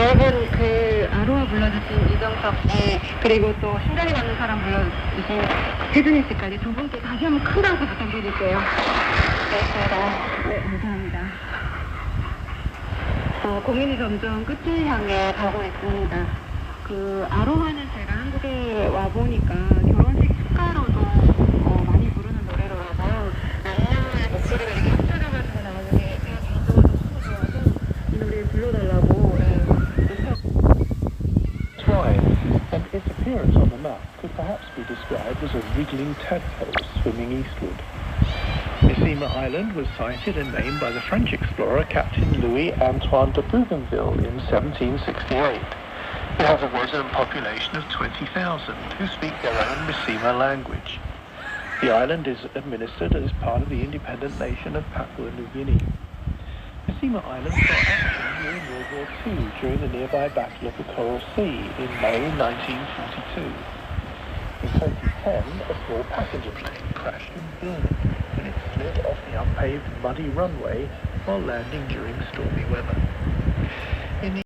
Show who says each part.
Speaker 1: 여러분 그 아로하 불러주신 이정석 씨 그리고 또 심장이 맞는 사람 불러주신 혜준이 씨까지 두 분께 다시 한번 큰 박수 부탁드릴게요. 네, 감사합니다. 고민이 점점 끝을 향해 가고 있습니다. 그 아로하는 제가 한국에 와 보니까 결혼식 축가로도 많이 부르는 노래로라서 남녀의 목소리가 이렇게 합쳐져가지고 나오는 게 제가 개인적으로 너무 좋아서 이 노래 불러달라고.
Speaker 2: And its appearance on the map could perhaps be described as a wriggling tadpole swimming eastward. Messina Island was sighted and named by the French explorer Captain Louis-Antoine de Bougainville in 1768. It has a resident population of 20,000 who speak their own Messina language. The island is administered as part of the independent nation of Papua New Guinea. Messina Island saw action during World War II during the nearby Battle of the Coral Sea in May 1942. In 2010, a small passenger plane crashed in Vilna when it slid off the unpaved muddy runway while landing during stormy weather.